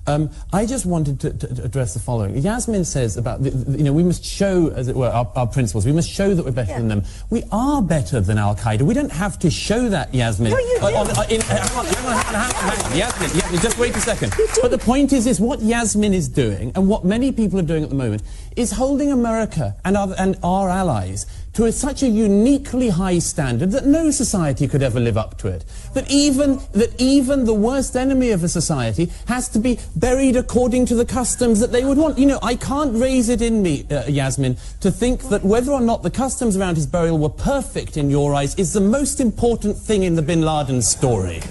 I just wanted to address the following. Yasmin says about, we must show, as it were, our principles. We must show that we're better than them. We are better than Al-Qaeda. We don't have to show that, Yasmin. No, you do. Yasmin, just wait a second. But the point is what Yasmin is doing, and what many people are doing at the moment, is holding America and our allies to such a uniquely high standard that no society could ever live up to it. That even the worst enemy of a society has to be buried according to the customs that they would want. I can't raise it in me, Yasmin, to think that whether or not the customs around his burial were perfect in your eyes is the most important thing in the bin Laden story.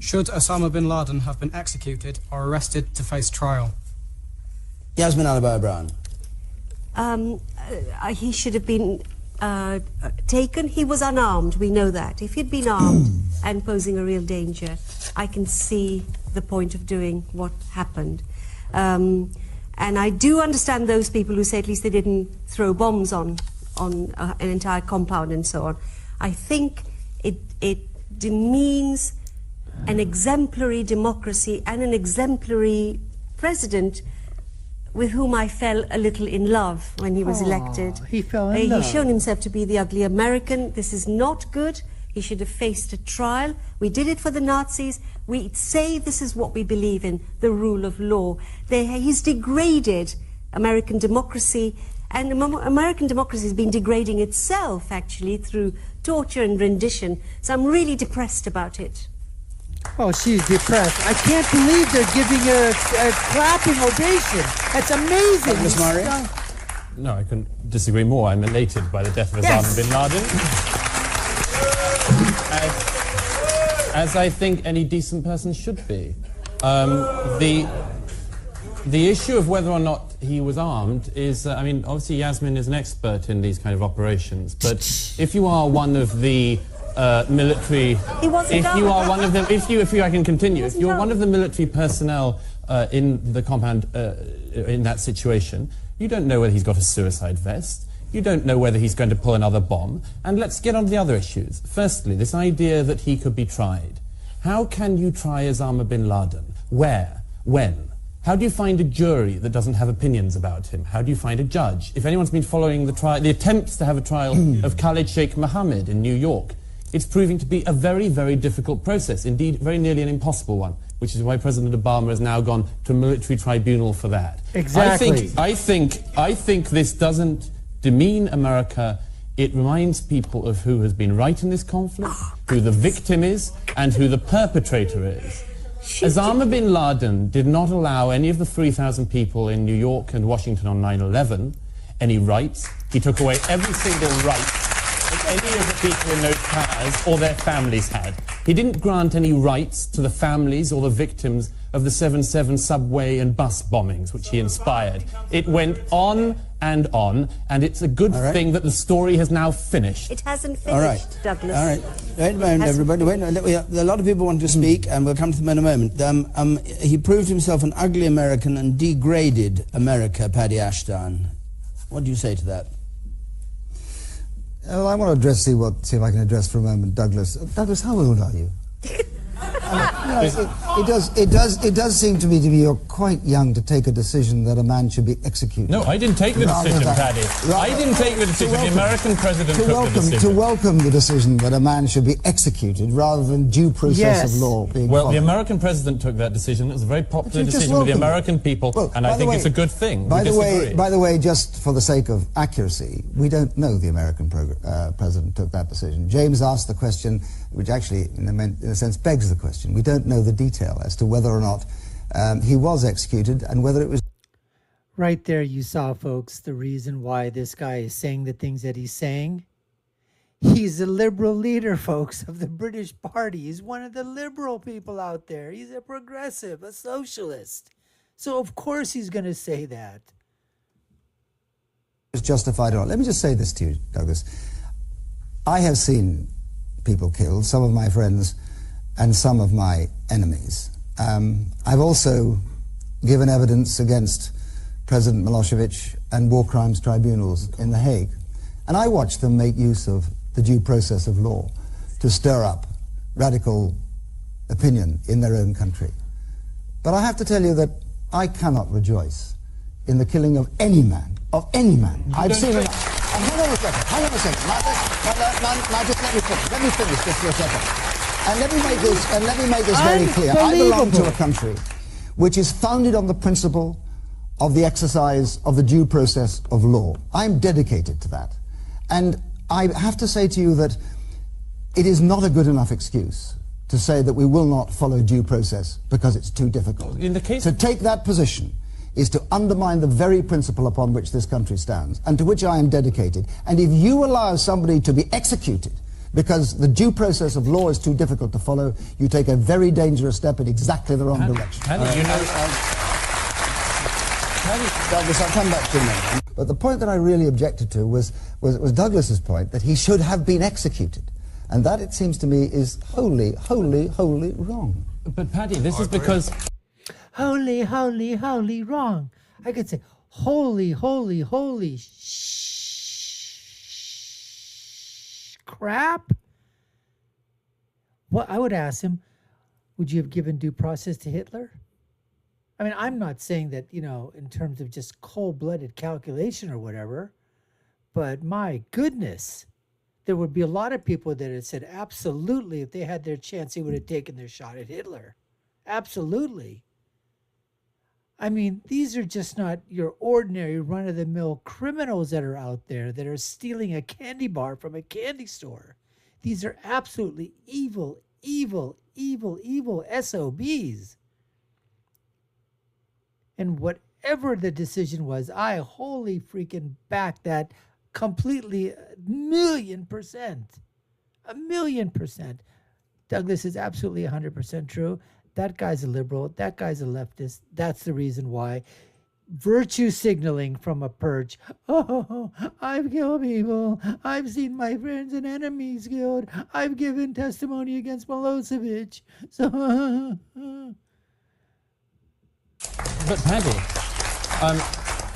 Should Osama bin Laden have been executed or arrested to face trial? Yasmin ALIBHAI-BROWN. He should have been taken. He was unarmed, we know that. If he'd been armed and posing a real danger, I can see the point of doing what happened. And I do understand those people who say at least they didn't throw bombs on an entire compound and so on. I think it demeans an exemplary democracy and an exemplary president with whom I fell a little in love when he was elected. He fell in love. He's shown himself to be the ugly American. This is not good. He should have faced a trial. We did it for the Nazis. We say this is what we believe in, the rule of law. He's degraded American democracy, and American democracy has been degrading itself, actually, through torture and rendition. So I'm really depressed about it. Oh, she's depressed. I can't believe they're giving her a clapping ovation. That's amazing. Ms. Maria? No, I couldn't disagree more. I'm elated by the death of Osama bin Laden. As I think any decent person should be. The issue of whether or not he was armed is, obviously Yasmin is an expert in these kind of operations, but if you are one of the military, if you are one of them, if I can continue, if you're one of the military personnel in the compound in that situation, you don't know whether he's got a suicide vest, you don't know whether he's going to pull another bomb, and let's get on to the other issues. Firstly, this idea that he could be tried. How can you try Osama bin Laden? Where? When? How do you find a jury that doesn't have opinions about him? How do you find a judge? If anyone's been following the attempts to have a trial of Khalid Sheikh Mohammed in New York, it's proving to be a very, very difficult process, indeed very nearly an impossible one, which is why President Obama has now gone to a military tribunal for that. Exactly. I think this doesn't demean America. It reminds people of who has been right in this conflict, who the victim is, and who the perpetrator is. Osama bin Laden did not allow any of the 3,000 people in New York and Washington on 9/11 any rights. He took away every single right that any of the people in those cars or their families had. He didn't grant any rights to the families or the victims of the 7/7 subway and bus bombings, which he inspired. It went on, and it's a good thing that the story has now finished. It hasn't finished, Douglas. All right. Wait a moment, everybody. Wait, a lot of people want to speak, and we'll come to them in a moment. He proved himself an ugly American and degraded America, Paddy Ashton. What do you say to that? Well, I want to see if I can address for a moment Douglas. Douglas, how old are you? It does seem to me you're quite young to take a decision that a man should be executed. No, I didn't take the decision, Paddy. I didn't take the decision. The American president took the decision. To welcome the decision that a man should be executed rather than due process of law being followed. The American president took that decision. It was a very popular decision with the American people, and I think it's a good thing. By the way, just for the sake of accuracy, we don't know the American president took that decision. James asked the question, which actually, in a sense, begs the question. We don't know the detail as to whether or not he was executed and whether it was... Right there you saw, folks, the reason why this guy is saying the things that he's saying. He's a liberal leader, folks, of the British Party. He's one of the liberal people out there. He's a progressive, a socialist. So, of course, he's going to say that. ...was justified or not. Let me just say this to you, Douglas. I have seen people killed, some of my friends and some of my enemies. I've also given evidence against President Milosevic and war crimes tribunals in The Hague. And I watched them make use of the due process of law to stir up radical opinion in their own country. But I have to tell you that I cannot rejoice in the killing of any man, I've seen enough. Hang on a second. Now just let me finish just for a second. And let me make this very clear. I belong to a country which is founded on the principle of the exercise of the due process of law. I'm dedicated to that. And I have to say to you that it is not a good enough excuse to say that we will not follow due process because it's too difficult. In the case to take that position is to undermine the very principle upon which this country stands, and to which I am dedicated. And if you allow somebody to be executed because the due process of law is too difficult to follow, you take a very dangerous step in exactly the wrong direction. Douglas, I'll come back to you. But the point that I really objected to was Douglas's point that he should have been executed. And that, it seems to me, is wholly wrong. But Paddy, this is because... Holy wrong. I could say, holy crap. Well, I would ask him, would you have given due process to Hitler? I mean, I'm not saying that, you know, in terms of just cold-blooded calculation or whatever, but my goodness, there would be a lot of people that had said, absolutely, if they had their chance, they would have taken their shot at Hitler. Absolutely. I mean, these are just not your ordinary run-of-the-mill criminals that are out there that are stealing a candy bar from a candy store. These are absolutely evil SOBs. And whatever the decision was, I wholly freaking back that completely, 1,000,000%. 1,000,000%. Douglas is absolutely 100% true. That guy's a liberal. That guy's a leftist. That's the reason why. Virtue signaling from a perch. Oh, I've killed people. I've seen my friends and enemies killed. I've given testimony against Milosevic. So... But Paddy,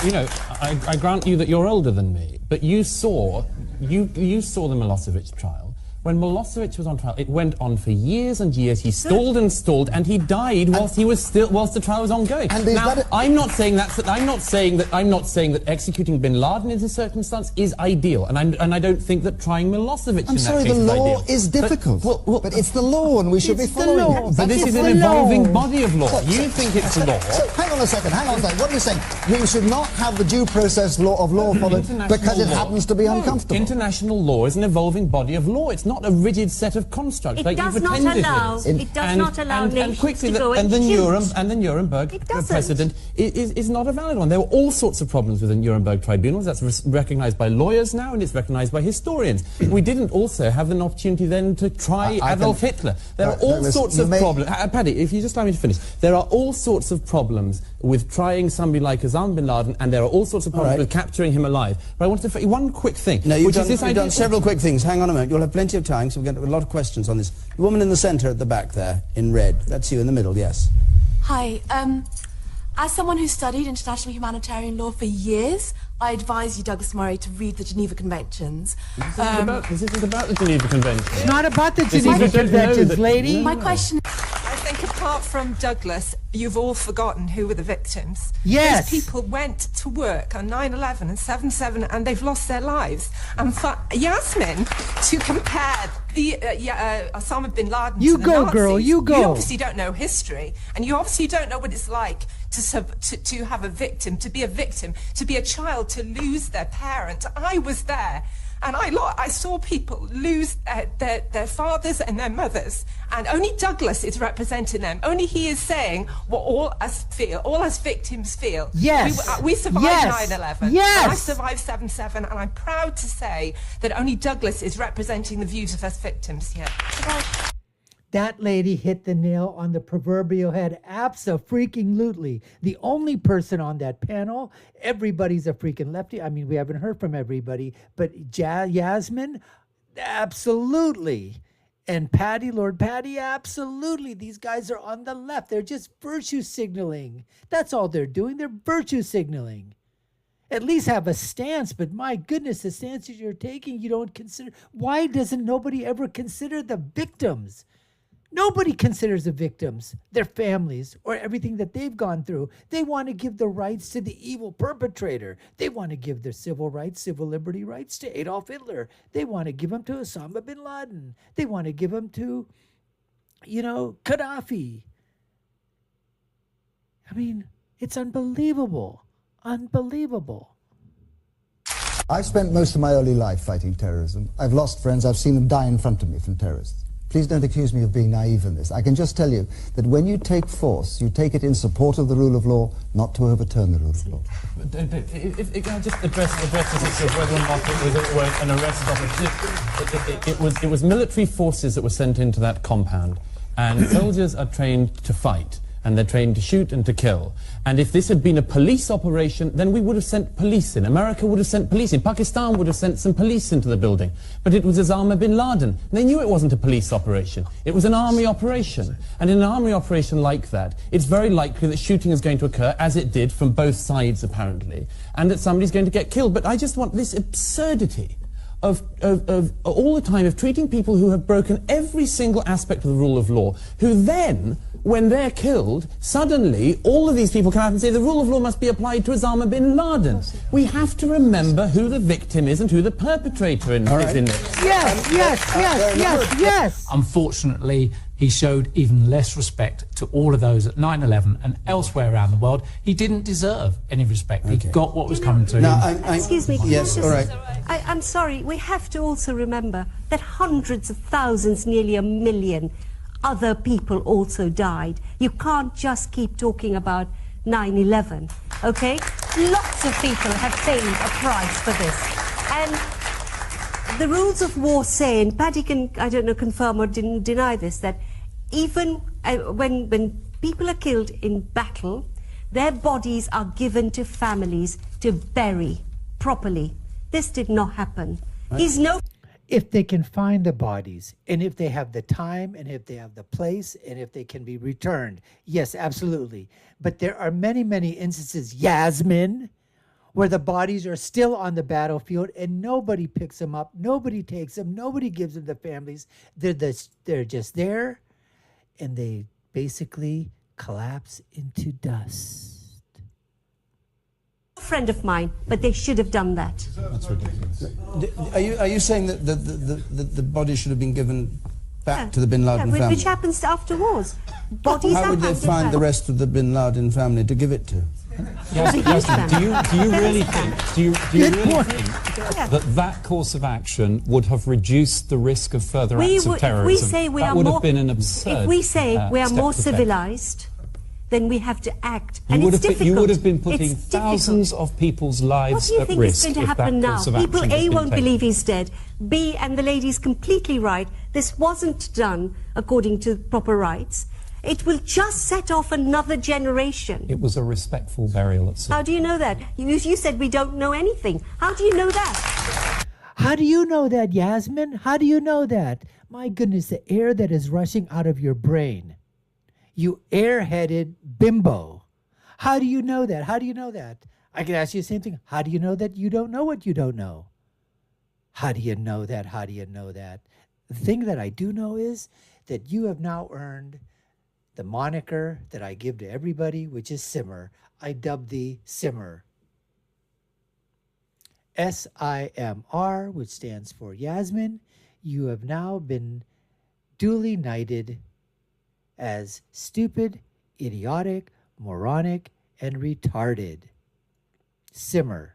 you know, I grant you that you're older than me, but you saw the Milosevic trial. When Milosevic was on trial, it went on for years and years. He stalled and stalled, and he died whilst the trial was ongoing. Now, I'm not saying that executing bin Laden in this circumstance is ideal, and I don't think that trying Milosevic in that case is ideal. I'm sorry, the law is difficult, but it's the law, and we should be following it. But this is an evolving body of law. You think it's law. So, hang on a second. What are you saying? We should not have the due process of law followed because it happens to be uncomfortable. International law is an evolving body of law. It's not a rigid set of constructs it does not allow nations to go and the Nuremberg precedent is not a valid one. There were all sorts of problems with the Nuremberg tribunals. That's recognized by lawyers now, and it's recognized by historians. We didn't also have an opportunity then to try Adolf Hitler. There are all sorts of problems. Paddy, if you just allow me to finish. There are all sorts of problems with trying somebody like Osama bin Laden, and there are all sorts of problems with capturing him alive. But I wanted to say one quick thing. No, you've done several quick things. Hang on a minute. You'll have plenty of time, so we'll get a lot of questions on this. The woman in the centre at the back there, in red. That's you in the middle, yes. Hi. As someone who studied international humanitarian law for years, I advise you, Douglas Murray, to read the Geneva Conventions. This isn't about the Geneva Conventions. It's not about the Geneva Conventions, lady. My question... I think apart from Douglas, you've all forgotten who were the victims. Yes. These people went to work on 9/11 and 7/7 and they've lost their lives. And for Yasmin to compare the Osama bin Laden you to the go, Nazis, girl, you go. You obviously don't know history, and you obviously don't know what it's like to have a victim, to be a child, to lose their parent. I was there. And I saw people lose their fathers and their mothers, and only Douglas is representing them. Only he is saying what all us victims feel. Yes. We survived 9/11. Yes. And I survived 7/7, and I'm proud to say that only Douglas is representing the views of us victims here. That lady hit the nail on the proverbial head. Abso-freaking-lutely. The only person on that panel, everybody's a freaking lefty. I mean, we haven't heard from everybody, but Yasmin, absolutely. And Paddy, Lord Paddy, absolutely. These guys are on the left. They're just virtue signaling. That's all they're doing. They're virtue signaling. At least have a stance, but my goodness, the stances you're taking, you don't consider. Why doesn't nobody ever consider the victims? Nobody considers the victims, their families, or everything that they've gone through. They want to give the rights to the evil perpetrator. They want to give their civil rights, civil liberty rights to Adolf Hitler. They want to give them to Osama bin Laden. They want to give them to, Gaddafi. I mean, it's unbelievable. Unbelievable. I've spent most of my early life fighting terrorism. I've lost friends. I've seen them die in front of me from terrorists. Please don't accuse me of being naive in this. I can just tell you that when you take force, you take it in support of the rule of law, not to overturn the rule of law. If I just address this issue of whether or not it was an arrest of it was military forces that were sent into that compound, and soldiers are trained to fight, and they're trained to shoot and to kill. And if this had been a police operation, then we would have sent police in. America would have sent police in. Pakistan would have sent some police into the building. But it was Osama bin Laden. They knew it wasn't a police operation. It was an army operation. And in an army operation like that, it's very likely that shooting is going to occur, as it did from both sides apparently, and that somebody's going to get killed. But I just want this absurdity of all the time of treating people who have broken every single aspect of the rule of law, who then, when they're killed, suddenly all of these people come out and say the rule of law must be applied to Osama bin Laden. We have to remember who the victim is and who the perpetrator is in this. Yes. Unfortunately, he showed even less respect to all of those at 9/11 and elsewhere around the world. He didn't deserve any respect. He got what was coming to him. Excuse me. Yes, all right. I'm sorry. We have to also remember that hundreds of thousands, nearly 1 million, other people also died. You can't just keep talking about 9/11, okay? Lots of people have paid a price for this. And the rules of war say, and Paddy can, I don't know, confirm or deny this, that even when people are killed in battle, their bodies are given to families to bury properly. This did not happen. He's no... If they can find the bodies, and if they have the time, and if they have the place, and if they can be returned, yes, absolutely. But there are many, many instances, Yasmin, where the bodies are still on the battlefield and nobody picks them up, nobody takes them, nobody gives them the families. They're just there, and they basically collapse into dust. Friend of mine, but they should have done that. That's ridiculous. Are you saying that the body should have been given back to the bin Laden family? Which happens after wars. Bodies How would they find the rest of the bin Laden family to give it to? Do you really think that course of action would have reduced the risk of further acts of terrorism? If we say we that would have been an absurd If we say we are more step to take. civilized, then we have to act. You And would, it's have been, you would have been It's putting difficult. thousands of people's lives What at do you think is risk going to if happen that now? course of People action had A been won't taken. believe he's dead. B, and the lady's completely right, this wasn't done according to proper rights. It will just set off another generation. It was a respectful burial at sea. How do you know that? You said we don't know anything. How do you know that? How do you know that, Yasmin? How do you know that? My goodness, the air that is rushing out of your brain. You airheaded bimbo. How do you know that? How do you know that? I can ask you the same thing. How do you know that you don't know what you don't know? How do you know that? How do you know that? The thing that I do know is that you have now earned the moniker that I give to everybody, which is Simmer. I dub thee Simmer. S-I-M-R, which stands for Yasmin. You have now been duly knighted as stupid, idiotic, moronic, and retarded. Simmer.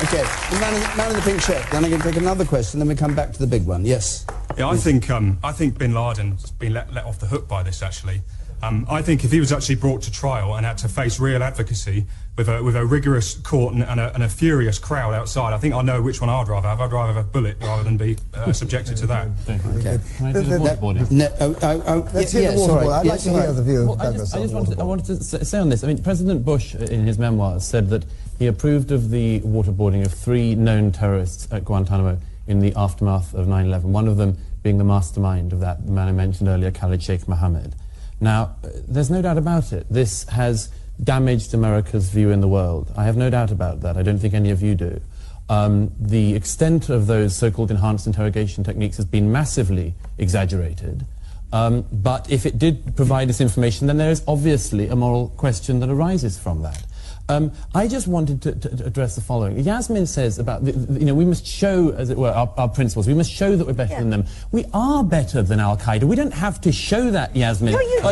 Okay, the man in the pink shirt. Then I'm going to take another question, then we come back to the big one. Yes. Yeah, I think Bin Laden's been let off the hook by this, actually. I think if he was actually brought to trial and had to face real advocacy with a rigorous court and a furious crowd outside, I think I know which one I'd rather have. I'd rather have a bullet rather than be subjected to that. Okay. Let's hear the waterboarding. I'd like to hear the view of Douglas. I wanted to say on this. I mean, President Bush, in his memoirs, said that he approved of the waterboarding of 3 known terrorists at Guantanamo in the aftermath of 9/11. One of them being the mastermind of that man I mentioned earlier, Khalid Sheikh Mohammed. Now, there's no doubt about it. This has damaged America's view in the world. I have no doubt about that. I don't think any of you do. The extent of those so-called enhanced interrogation techniques has been massively exaggerated. But if it did provide us information, then there is obviously a moral question that arises from that. I just wanted to address the following. Yasmin says about, we must show, as it were, our principles. We must show that we're better than them. We are better than Al-Qaeda. We don't have to show that, Yasmin. No, you do.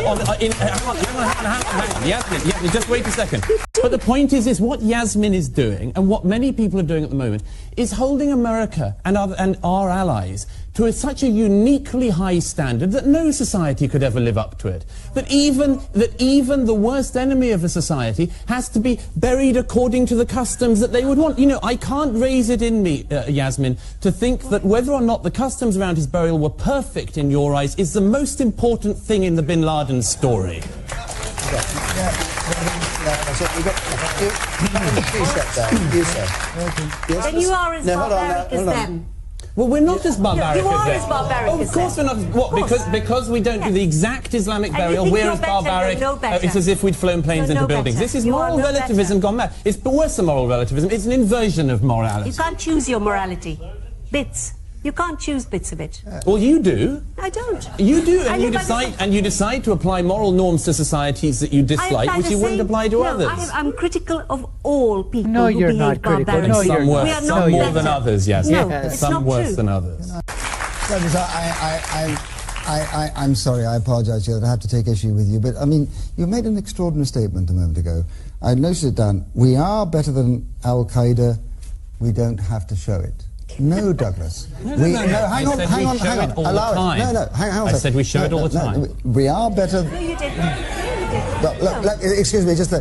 Yasmin, just wait a second. But the point is what Yasmin is doing, and what many people are doing at the moment, is holding America and our allies to such a uniquely high standard that no society could ever live up to it. That even the worst enemy of a society has to be buried according to the customs that they would want. I can't raise it in me, Yasmin, to think that whether or not the customs around his burial were perfect in your eyes is the most important thing in the Bin Laden story. Then you are as barbaric as them. Well, we're not as barbaric you are as as barbaric of course we're not. What? Because we don't do the exact Islamic burial, we're as barbaric. It's as if we'd flown planes into buildings. This is moral relativism gone mad. It's worse than moral relativism. It's an inversion of morality. You can't choose your morality. Bits. You can't choose bits of it. Well, you do. I don't. You do, and you decide to apply moral norms to societies that you dislike, which you wouldn't apply to others. I'm critical of all people. No, who you're behave not critical. barbarically. No, some you're worse, some more than others. Yes, no, it's some not worse true. than others. I'm sorry, I apologize, I have to take issue with you, but I mean, you made an extraordinary statement a moment ago. I noted it down. We are better than Al-Qaeda, we don't have to show it. No, Douglas. Hang on. Allow it. No, hang on. I said we show it all the time. We are better... No, you didn't. Excuse me, just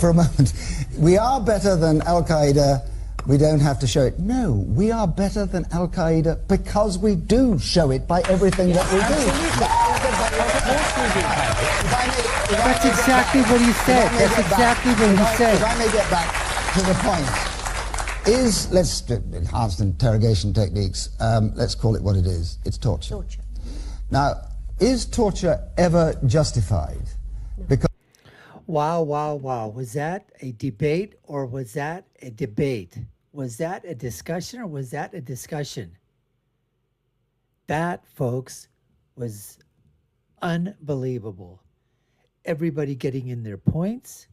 for a moment. We are better than Al-Qaeda, we don't have to show it. No, we are better than Al-Qaeda because we do show it by everything that we do. That's exactly what he said. That's exactly what he said. If I may get back to the point. Let's enhanced interrogation techniques, let's call it what it is. It's torture. Now, is torture ever justified? No. Because Wow. Was that a debate or was that a debate? Was that a discussion or was that a discussion? That, folks, was unbelievable. Everybody getting in their points.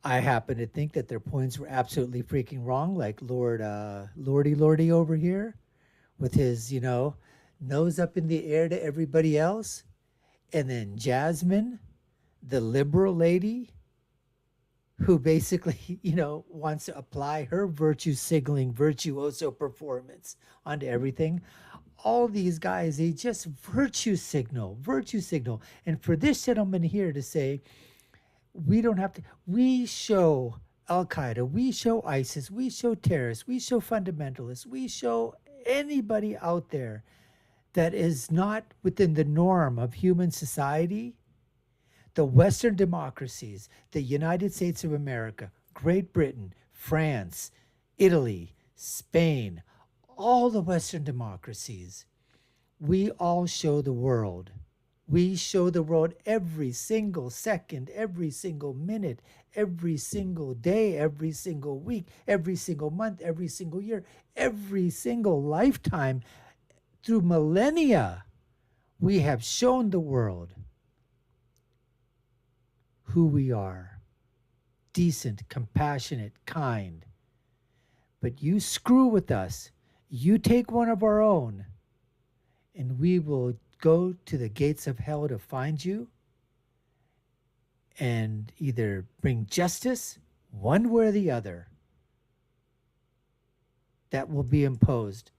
I happen to think that their points were absolutely freaking wrong, like Lordy over here with his, nose up in the air to everybody else. And then Jasmine, the liberal lady, who basically, wants to apply her virtue signaling, virtuoso performance onto everything. All these guys, they just virtue signal. And for this gentleman here to say, we don't have to, we show Al-Qaeda, we show ISIS, we show terrorists, we show fundamentalists, we show anybody out there that is not within the norm of human society. The Western democracies, the United States of America, Great Britain, France, Italy, Spain, all the Western democracies, we all show the world. We show the world every single second, every single minute, every single day, every single week, every single month, every single year, every single lifetime. Through millennia, we have shown the world who we are. Decent, compassionate, kind. But you screw with us. You take one of our own, and we will go to the gates of hell to find you and either bring justice one way or the other that will be imposed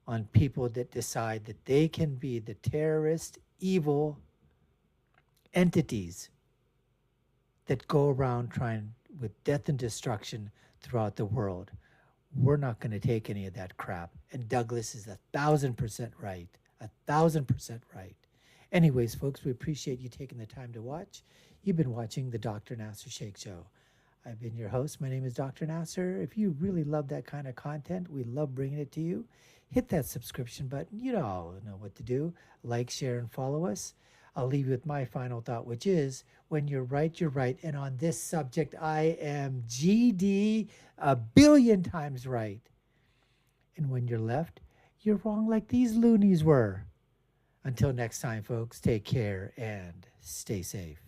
on people that decide that they can be the terrorist, evil entities that go around trying with death and destruction throughout the world. We're not going to take any of that crap. And Douglas is 1,000% right. 1,000% right. Anyways, folks, we appreciate you taking the time to watch. You've been watching the Dr. Nasir Shaikh Show. I've been your host. My name is Dr. Nasir. If you really love that kind of content, we love bringing it to you. Hit that subscription button. You all know what to do. Like, share, and follow us. I'll leave you with my final thought, which is, when you're right, you're right. And on this subject, I am GD a billion times right. And when you're left, you're wrong like these loonies were. Until next time, folks, take care and stay safe.